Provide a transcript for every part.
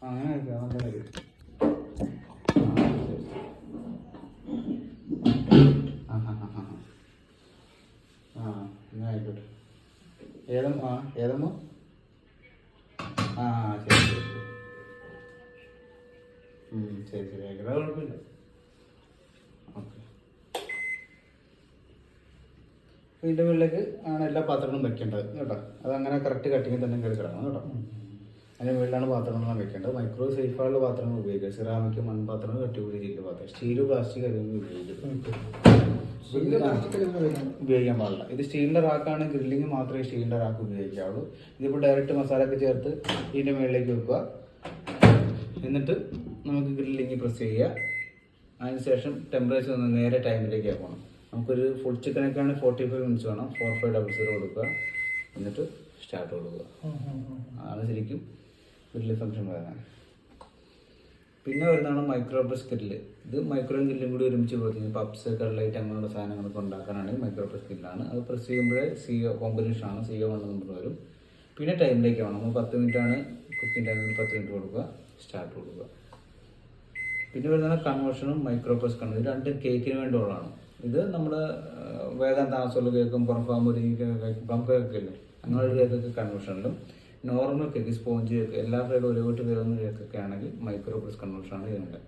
അങ്ങനെ നല്ല കാര്യം. എന്നാ ആയിക്കോട്ടെ. ഏതമ്മോ? ശരി ശരി ശരി ശരി ആയിക്കോട്ടെ, കുഴപ്പമില്ല. ഓക്കെ. ഇതിൻ്റെ മുകളിലേക്ക് ആണ് എല്ലാ പാത്രങ്ങളും വെക്കേണ്ടത് കേട്ടോ. അതങ്ങനെ കറക്റ്റ് കട്ടിങ്ങിൽ തന്നെ കയറി കിടക്കണം കേട്ടോ. അതിന് മുകളിലാണ് പാത്രങ്ങളെല്ലാം വെക്കേണ്ടത്. മൈക്രോ സേഫായുള്ള പാത്രങ്ങൾ ഉപയോഗിക്കുക. സിറാമിക്, മൺപാത്രങ്ങൾ, കട്ടികൂടി സ്റ്റീൽ പാത്രം, സ്റ്റീല് പ്ലാസ്റ്റിക് അതൊന്നും ഉപയോഗിക്കാൻ പാടില്ല. ഇത് സ്റ്റീലിൻ്റെ റാക്കാണ്. ഗ്രില്ലിങ് മാത്രമേ സ്റ്റീലിൻ്റെ റാക്ക് ഉപയോഗിക്കാവുള്ളൂ. ഇതിപ്പോൾ ഡയറക്റ്റ് മസാല ഒക്കെ ചേർത്ത് ഇതിൻ്റെ മുകളിലേക്ക് വെക്കുക. എന്നിട്ട് നമുക്ക് ഗ്രില്ലിങ് പ്രസ് ചെയ്യുക. അതിനുശേഷം ടെമ്പറേച്ചർ ഒന്ന് നേരെ ടൈമിലേക്ക് ആക്കണം. നമുക്കൊരു ഫുൾ ചിക്കനൊക്കെയാണ് 45 മിനിറ്റ്സ് വേണം. 4500 കൊടുക്കുക. എന്നിട്ട് സ്റ്റാർട്ട് കൊടുക്കുക. അതാണ് ശരിക്കും ഗ്രില്ല് ഫംഗ്ഷൻ വരുന്നത്. പിന്നെ വരുന്നതാണ് മൈക്രോ പ്രസ് ഗ്രില്ല്. ഇത് മൈക്രോ ഗ്രില്ലും കൂടി ഒരുമിച്ച് പ്രവർത്തിക്കും. പപ്സ്, കട്ട്ലൈറ്റ് അങ്ങനെയുള്ള സാധനങ്ങളൊക്കെ ഉണ്ടാക്കാനാണെങ്കിൽ മൈക്രോ പ്രസ് ഗ്രില്ലാണ്. അത് പ്രസ് ചെയ്യുമ്പോഴേ CO കോമ്പിനേഷനാണ്. CO 1 നമ്പർ വരും. പിന്നെ ടൈമിലേക്ക് വേണം. നമ്മൾ 10 മിനിറ്റാണ് കുക്കിംഗ് ടൈമിൽ. 10 മിനിറ്റ് കൊടുക്കുക. സ്റ്റാർട്ട് കൊടുക്കുക. പിന്നെ വരുന്നതാണ് കൺവേർഷനും മൈക്രോ പ്രസ് കൺവേർഷൻ. ഇത് രണ്ടും കേക്കിന് വേണ്ടിയുള്ളതാണ്. ഇത് നമ്മുടെ വേഗം താമസമുള്ള കേക്കും പുറഫാമൊരു പ്ലം കേക്കൊക്കെ ഇല്ലേ, അങ്ങനെയുള്ള കേക്കൊക്കെ കൺവേർഷനിലും, നോർമൽ കേക്ക്, സ്പോഞ്ച് കേക്ക്, എല്ലാ ഫ്ലേവറും ഒരുപാട് കയറുന്ന കേക്കൊക്കെ ആണെങ്കിൽ മൈക്രോ പ്രസ് കൺവേർഷനാണ് ചെയ്യുന്നത്.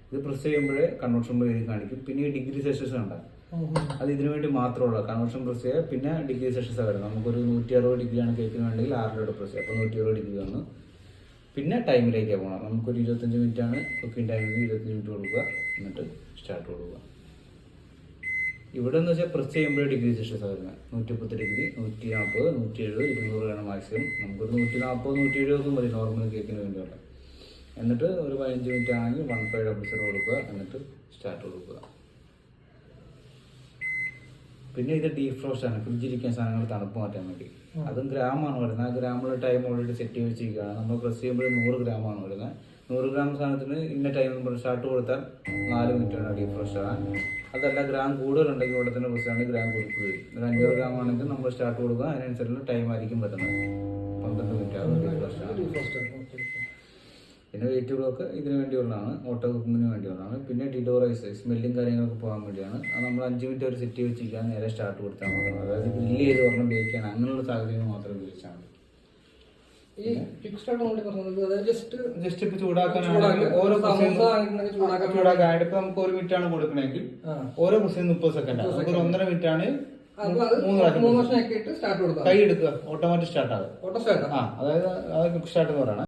ഇത് പ്രസ് ചെയ്യുമ്പോഴേ കൺവേർഷൻ എഴുതി കാണിക്കും. പിന്നെ ഈ ഡിഗ്രി സെൽഷ്യസ് ഉണ്ട്, അത് ഇതിനു വേണ്ടി മാത്രമുള്ള കൺവേർഷൻ പ്രസ് ചെയ്യുക. പിന്നെ ഡിഗ്രി സെൽഷ്യസ് വരുന്നത് നമുക്കൊരു 160 ഡിഗ്രിയാണ് കേക്കിന് വേണമെങ്കിൽ 6 പ്രസ് ചെയ്യുക. അപ്പോൾ 160 ഡിഗ്രി വന്നു. പിന്നെ ടൈമിലേക്ക് പോകണം. നമുക്കൊരു 25 മിനിറ്റാണ് കുക്കിംഗ് ടൈമിൽ. 25 മിനിറ്റ് കൊടുക്കുക. എന്നിട്ട് സ്റ്റാർട്ട് കൊടുക്കുക. ഇവിടെ എന്ന് വെച്ചാൽ പ്രസ് ചെയ്യുമ്പോൾ ഡിഗ്രി സെൽഷ്യസ് വരുന്നത് 130 ഡിഗ്രി, 140, 170, 200 ആണ് മാക്സിമം. നമുക്കൊരു 140, 170 മതി നോർമൽ കേക്കിന് വേണ്ടിയുള്ള. എന്നിട്ട് ഒരു 15 മിനിറ്റ് ആണെങ്കിൽ 1500 കൊടുക്കുക. എന്നിട്ട് സ്റ്റാർട്ട് കൊടുക്കുക. പിന്നെ ഇത് ഡീപ് ഫ്രോസ്റ്റ് ആണ്. ഫ്രിഡ്ജിലിരിക്കാൻ സാധനങ്ങൾ തണുപ്പ് മാറ്റാൻ വേണ്ടി. അതും ഗ്രാമാണ് വരുന്നത്. ആ ഗ്രാമുള്ള ടൈം ഓൾറെഡി സെറ്റ് ചെയ്ത് വെച്ചിരിക്കുകയാണ്. നമ്മൾ പ്രസ് ചെയ്യുമ്പോൾ 100 ഗ്രാമാണ് വരുന്നത്. 100 ഗ്രാം സാധനത്തിന് ഇന്ന ടൈം സ്റ്റാർട്ട് കൊടുത്താൽ 4 മിനിറ്റാണ് ഡീപ് ഫ്രോസ്റ്റ് ആകാൻ. അതല്ല ഗ്രാം കൂടുതലുണ്ടെങ്കിൽ ഇവിടെ തന്നെ പ്രസ് ആണെങ്കിൽ ഗ്രാം കൊടുക്കുക. ഒരു 500 ഗ്രാം ആണെങ്കിൽ നമ്മൾ സ്റ്റാർട്ട് കൊടുക്കുക. അതിനനുസരിച്ചുള്ള ടൈം ആയിരിക്കും വരുന്നത്. 12 മിനിറ്റ് ആകും ഡീപ് ഫ്രോസ്റ്റ്. പിന്നെ വെയിറ്റ് ബ്ലോക്ക് ഇതിന് വേണ്ടിയുള്ളതാണ്. ഓട്ടോ കുക്കിങ്ങിന് വേണ്ടിയുള്ളതാണ്. പിന്നെ ഡിഡോറൈസ് സ്മെല്ലും കാര്യങ്ങളൊക്കെ പോകാൻ വേണ്ടിയാണ്. അത് നമ്മൾ 5 മിനിറ്റ് ഒരു സെറ്റ് വെച്ചിരിക്കാൻ നേരെ സ്റ്റാർട്ട് കൊടുത്താൽ മതി. അതായത് ഗ്രില്ല് ചെയ്ത് ഒരെണ്ണം ഉപയോഗിക്കാൻ അങ്ങനെയുള്ള സാഹചര്യങ്ങൾ മാത്രം ഉപയോഗിച്ചാൽ മതി. ഈ ജസ്റ്റ് ഇപ്പൊ ചൂടാക്കാനാണെങ്കിൽ ഓരോ ചൂടാക്കാനായിട്ട് ഇപ്പൊ നമുക്ക് 1 മിനിറ്റ് ആണ് കൊടുക്കണമെങ്കിൽ ഓരോ പ്രശ്നം 30 സെക്കൻഡ്. നമുക്ക് 1.5 മിനിറ്റ് ആണ്. 3 കൈ എടുക്കുക. ഓട്ടോമാറ്റിക് സ്റ്റാർട്ട് ആകും. അതായത് അത് ക്വിക്ക് സ്റ്റാർട്ട് എന്ന് പറയുന്നത്.